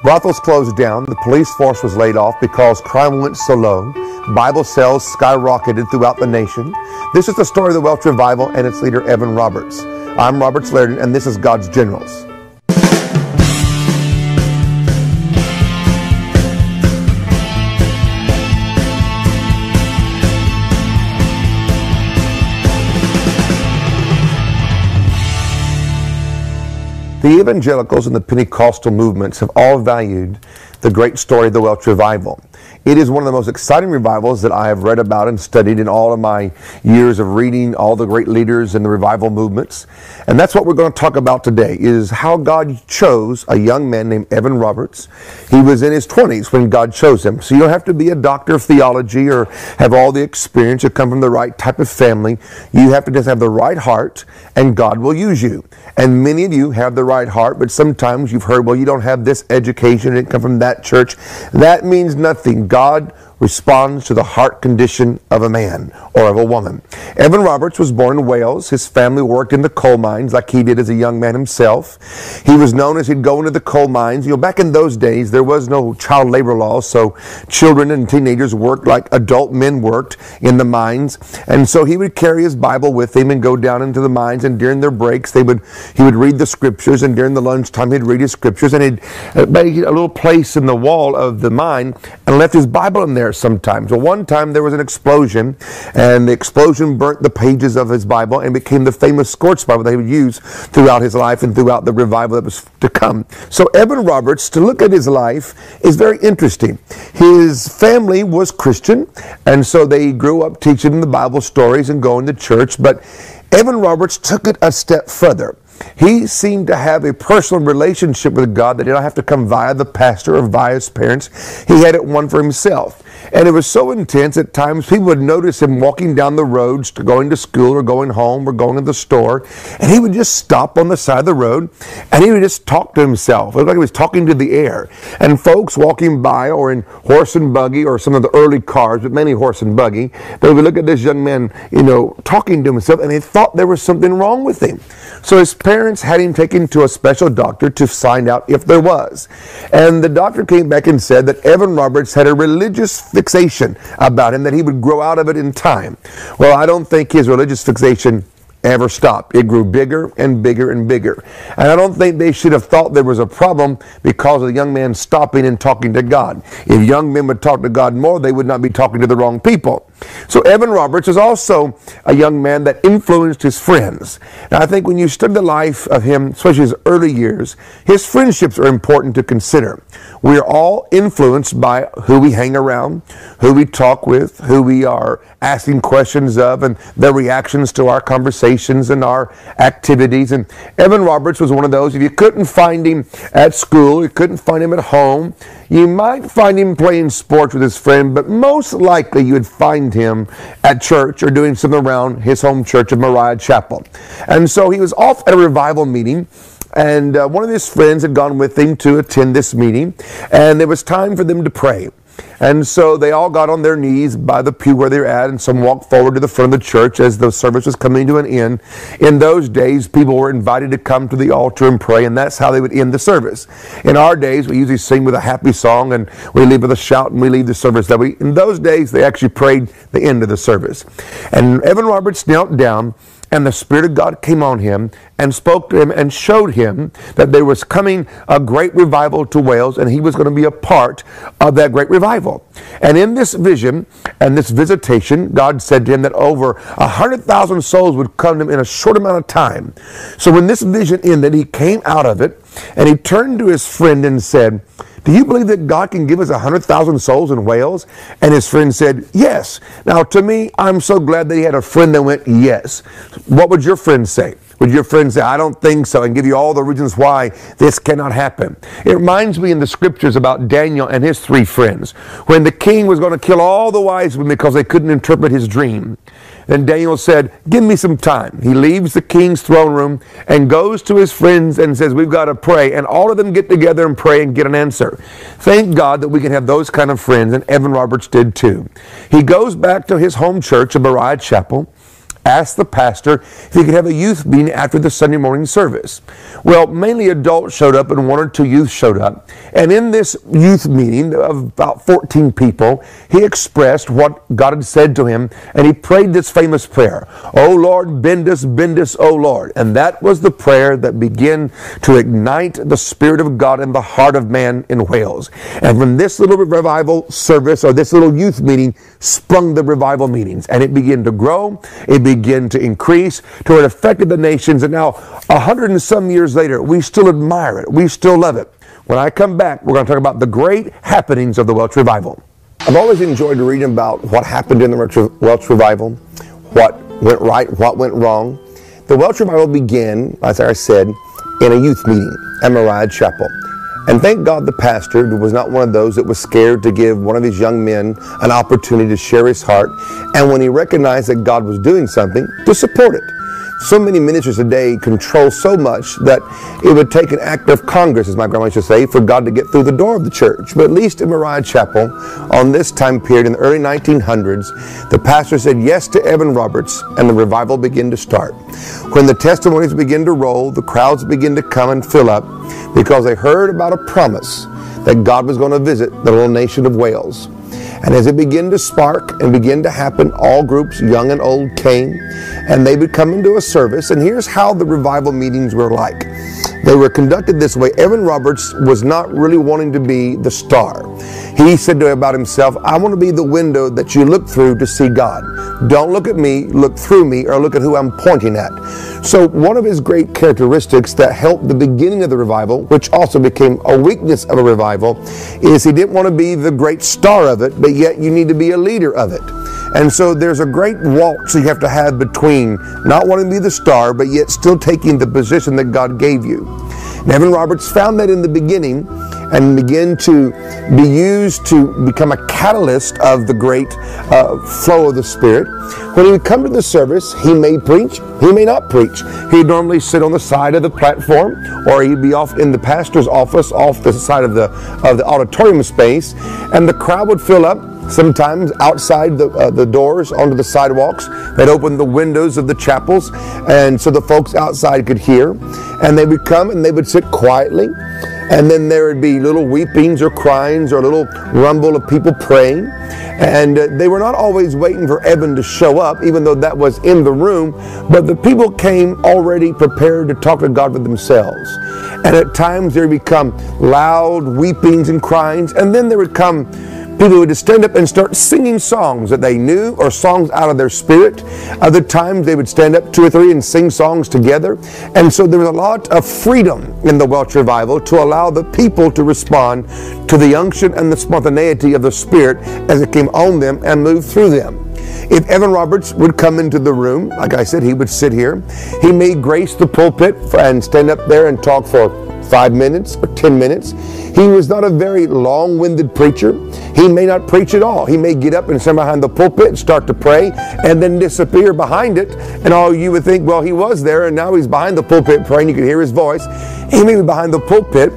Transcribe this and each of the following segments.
Brothels closed down, the police force was laid off because crime went so low, Bible sales skyrocketed throughout the nation. This is the story of the Welsh Revival and its leader, Evan Roberts. I'm Robert Sladen, and this is God's Generals. The evangelicals and the Pentecostal movements have all valued the great story of the Welsh Revival. It is one of the most exciting revivals that I have read about and studied in all of my years of reading all the great leaders in the revival movements. And that's what we're going to talk about today, is how God chose a young man named Evan Roberts. He was in his 20s when God chose him. So you don't have to be a doctor of theology or have all the experience or come from the right type of family. You have to just have the right heart, and God will use you. And many of you have the right heart, but sometimes you've heard, well, you don't have this education, it didn't come from that church. That means nothing. God responds to the heart condition of a man or of a woman. Evan Roberts was born in Wales. His family worked in the coal mines like he did as a young man himself. He was known as he'd go into the coal mines. You know, back in those days, there was no child labor law, so children and teenagers worked like adult men worked in the mines. And so he would carry his Bible with him and go down into the mines, and during their breaks, he would read the scriptures, and during the lunchtime, he'd read his scriptures, and he'd make a little place in the wall of the mine and left his Bible in there sometimes. Well, one time there was an explosion, and the explosion burnt the pages of his Bible and became the famous Scorch Bible that he would use throughout his life and throughout the revival that was to come. So Evan Roberts, to look at his life, is very interesting. His family was Christian, and so they grew up teaching the Bible stories and going to church, but Evan Roberts took it a step further. He seemed to have a personal relationship with God that did not have to come via the pastor or via his parents. He had it one for himself. And it was so intense at times people would notice him walking down the roads to going to school or going home or going to the store, and he would just stop on the side of the road and he would just talk to himself. It looked like he was talking to the air. And folks walking by or in horse and buggy or some of the early cars, but mainly horse and buggy, they would look at this young man, talking to himself, and they thought there was something wrong with him. So his parents had him taken to a special doctor to find out if there was. And the doctor came back and said that Evan Roberts had a religious fixation about him, that he would grow out of it in time. Well, I don't think his religious fixation ever stopped. It grew bigger and bigger and bigger. And I don't think they should have thought there was a problem because of the young man stopping and talking to God. If young men would talk to God more, they would not be talking to the wrong people. So Evan Roberts is also a young man that influenced his friends. Now I think when you study the life of him, especially his early years, his friendships are important to consider. We are all influenced by who we hang around, who we talk with, who we are asking questions of, and their reactions to our conversations and our activities. And Evan Roberts was one of those. If you couldn't find him at school, you couldn't find him at home, you might find him playing sports with his friend, but most likely you would find him at church or doing something around his home church of Moriah Chapel. And so he was off at a revival meeting, and one of his friends had gone with him to attend this meeting, and it was time for them to pray. And so they all got on their knees by the pew where they were at, and some walked forward to the front of the church as the service was coming to an end. In those days, people were invited to come to the altar and pray, and that's how they would end the service. In our days, we usually sing with a happy song, and we leave with a shout, and we leave the service that way. In those days, they actually prayed the end of the service. And Evan Roberts knelt down, and the Spirit of God came on him and spoke to him and showed him that there was coming a great revival to Wales, and he was going to be a part of that great revival. And in this vision and this visitation, God said to him that over 100,000 souls would come to him in a short amount of time. So when this vision ended, he came out of it, and he turned to his friend and said, "Do you believe that God can give us 100,000 souls in Wales?" And his friend said, "Yes." Now, to me, I'm so glad that he had a friend that went, "Yes." What would your friend say? Would your friend say, "I don't think so," and give you all the reasons why this cannot happen? It reminds me in the scriptures about Daniel and his 3 friends. When the king was going to kill all the wise men because they couldn't interpret his dream, then Daniel said, "Give me some time." He leaves the king's throne room and goes to his friends and says, "We've got to pray." And all of them get together and pray and get an answer. Thank God that we can have those kind of friends, and Evan Roberts did too. He goes back to his home church of Moriah Chapel, asked the pastor if he could have a youth meeting after the Sunday morning service. Well, mainly adults showed up and 1 or 2 youth showed up. And in this youth meeting of about 14 people, he expressed what God had said to him, and he prayed this famous prayer, "O Lord, bend us, O Lord." And that was the prayer that began to ignite the Spirit of God in the heart of man in Wales. And from this little revival service, or this little youth meeting, sprung the revival meetings. And it began to grow, it began to increase, to where it affected the nations. And now, 100 and some years later, we still admire it, we still love it. When I come back, we're going to talk about the great happenings of the Welsh Revival. I've always enjoyed reading about what happened in the Welsh Revival, what went right, what went wrong. The Welsh Revival began, as I said, in a youth meeting at Mariah Chapel. And thank God the pastor was not one of those that was scared to give one of his young men an opportunity to share his heart, and when he recognized that God was doing something, to support it. So many ministers today control so much that it would take an act of Congress, as my grandma used to say, for God to get through the door of the church. But at least in Mariah Chapel, on this time period in the early 1900s, the pastor said yes to Evan Roberts, and the revival began to start. When the testimonies began to roll, the crowds began to come and fill up, because they heard about a promise that God was going to visit the little nation of Wales. And as it began to spark and begin to happen, all groups, young and old, came, and they would come into a service. And here's how the revival meetings were like. They were conducted this way. Evan Roberts was not really wanting to be the star. He said about himself, "I want to be the window that you look through to see God. Don't look at me, look through me, or look at who I'm pointing at." So one of his great characteristics that helped the beginning of the revival, which also became a weakness of a revival, is he didn't want to be the great star of it, but yet you need to be a leader of it. And so there's a great waltz you have to have between not wanting to be the star, but yet still taking the position that God gave you. And Evan Roberts found that in the beginning, and began to be used to become a catalyst of the great flow of the Spirit. When he would come to the service, he may preach, he may not preach. He'd normally sit on the side of the platform, or he'd be off in the pastor's office, off the side of the auditorium space, and the crowd would fill up. Sometimes outside the doors, onto the sidewalks. They'd open the windows of the chapels, and so the folks outside could hear. And they would come and they would sit quietly, and then there would be little weepings or cryings or a little rumble of people praying. And they were not always waiting for Evan to show up, even though that was in the room, but the people came already prepared to talk to God for themselves. And at times there would become loud weepings and cryings, and then there would come people would just stand up and start singing songs that they knew, or songs out of their spirit. Other times they would stand up 2 or 3 and sing songs together. And so there was a lot of freedom in the Welsh Revival to allow the people to respond to the unction and the spontaneity of the Spirit as it came on them and moved through them. If Evan Roberts would come into the room, like I said, he would sit here. He may grace the pulpit and stand up there and talk for 5 minutes or 10 minutes. He was not a very long-winded preacher. He may not preach at all. He may get up and stand behind the pulpit and start to pray and then disappear behind it. And all you would think, well, he was there and now he's behind the pulpit praying. You could hear his voice. He may be behind the pulpit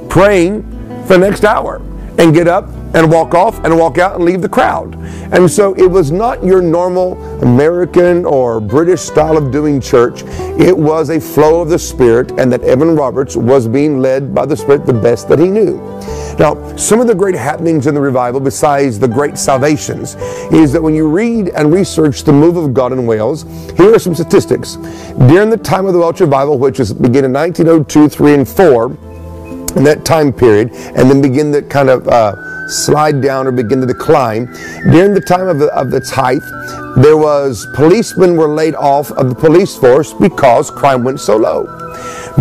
praying for the next hour and get up and walk off and walk out and leave the crowd. And so it was not your normal American or British style of doing church. It was a flow of the Spirit, and that Evan Roberts was being led by the Spirit the best that he knew. Now, some of the great happenings in the revival, besides the great salvations, is that when you read and research the move of God in Wales, here are some statistics. During the time of the Welsh Revival, which is began in 1902, 3, and 4, in that time period, and then begin to kind of slide down or begin to decline. During the time of its height, there was policemen were laid off of the police force because crime went so low.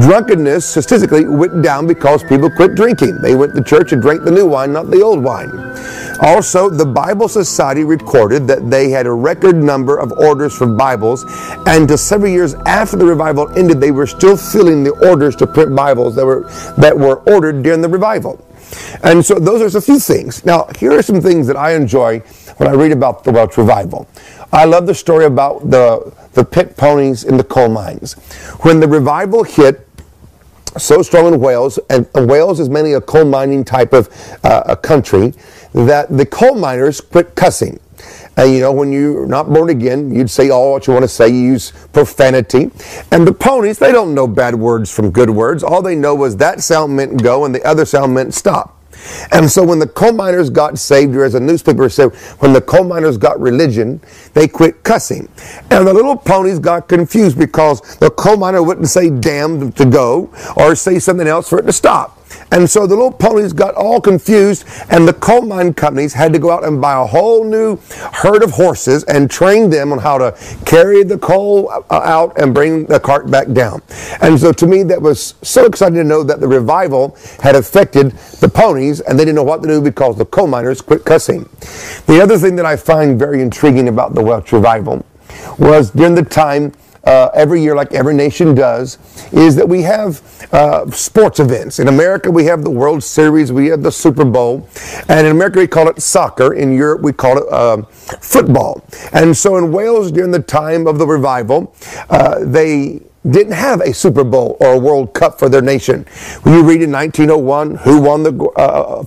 Drunkenness statistically went down because people quit drinking. They went to church and drank the new wine, not the old wine. Also, the Bible Society recorded that they had a record number of orders for Bibles, and to several years after the revival ended, they were still filling the orders to print Bibles that were ordered during the revival. And so those are a few things. Now, here are some things that I enjoy when I read about the Welsh Revival. I love the story about the pit ponies in the coal mines. When the revival hit so strong in Wales, and Wales is mainly a coal mining type of a country, that the coal miners quit cussing. And you know, when you're not born again, you'd say all what you want to say. You use profanity. And the ponies, they don't know bad words from good words. All they know was that sound meant go and the other sound meant stop. And so when the coal miners got saved, or as a newspaper said, when the coal miners got religion, they quit cussing. And the little ponies got confused because the coal miner wouldn't say damn to go or say something else for it to stop. And so the little ponies got all confused, and the coal mine companies had to go out and buy a whole new herd of horses and train them on how to carry the coal out and bring the cart back down. And so to me, that was so exciting to know that the revival had affected the ponies, and they didn't know what to do because the coal miners quit cussing. The other thing that I find very intriguing about the Welsh revival was during the time every year, like every nation does, is that we have sports events. In America, we have the World Series, we have the Super Bowl, and in America we call it soccer. In Europe, we call it football. And so in Wales, during the time of the revival, they didn't have a Super Bowl or a World Cup for their nation. When you read in 1901 who won the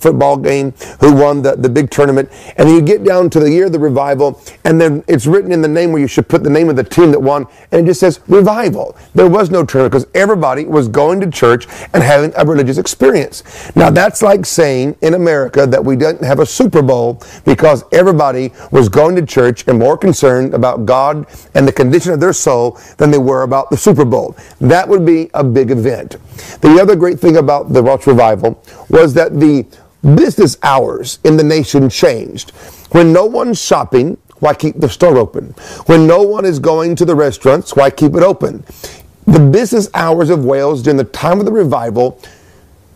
football game, who won the big tournament, and then you get down to the year of the revival, and then it's written in the name where you should put the name of the team that won, and it just says revival. There was no tournament because everybody was going to church and having a religious experience. Now that's like saying in America that we didn't have a Super Bowl because everybody was going to church and more concerned about God and the condition of their soul than they were about the Super Bowl. That would be a big event. The other great thing about the Welsh revival was that the business hours in the nation changed. When no one's shopping, why keep the store open? When no one is going to the restaurants, why keep it open? The business hours of Wales during the time of the revival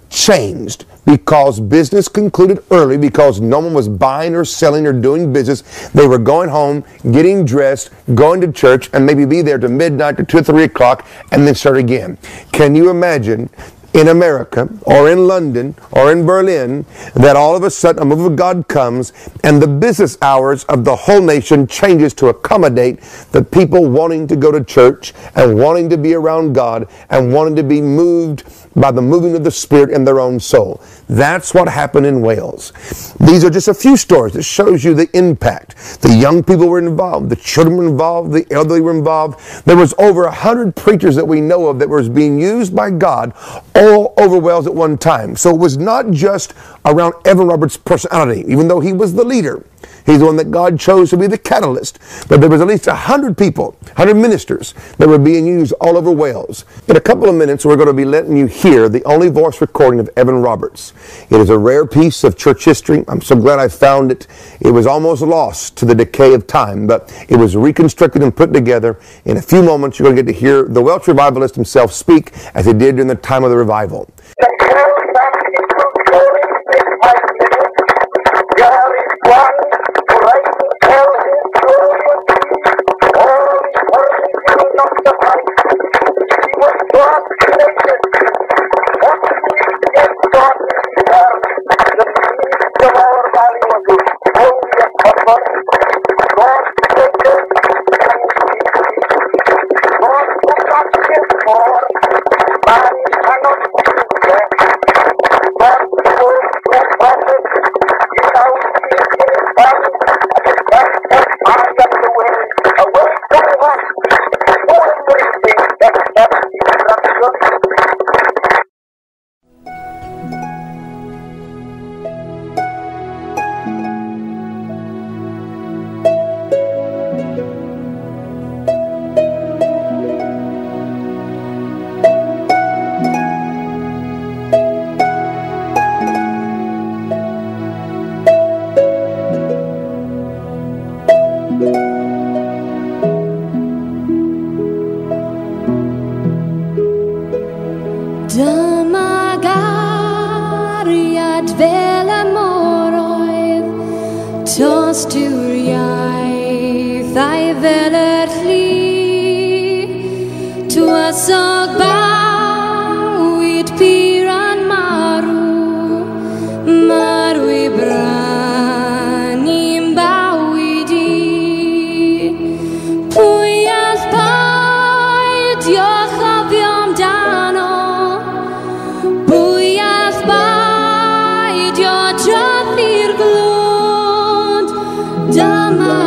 changed because business concluded early, because no one was buying or selling or doing business. They were going home, getting dressed, going to church, and maybe be there to midnight or 2 or 3 o'clock and then start again. Can you imagine in America or in London or in Berlin that all of a sudden a move of God comes and the business hours of the whole nation changes to accommodate the people wanting to go to church and wanting to be around God and wanting to be moved by the moving of the Spirit in their own soul? That's what happened in Wales. These are just a few stories that shows you the impact. The young people were involved, the children were involved, the elderly were involved. There was over 100 preachers that we know of that was being used by God all over Wales at one time. So it was not just around Evan Roberts' personality, even though he was the leader. He's the one that God chose to be the catalyst. But there was at least 100 people, 100 ministers that were being used all over Wales. In a couple of minutes, we're going to be letting you hear the only voice recording of Evan Roberts. It is a rare piece of church history. I'm so glad I found it. It was almost lost to the decay of time, but it was reconstructed and put together. In a few moments, you're going to get to hear the Welsh revivalist himself speak as he did during the time of the revival. Dymagariad fel y moroedd, tostwriaethau fel yr llu, tywysog bawyd piran marw, marw I brynu'n bawyd I. Pwy all baidio chofio amdano, pwy all baidio drathu'r glwd, dyma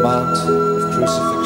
Mount of Crucifixion.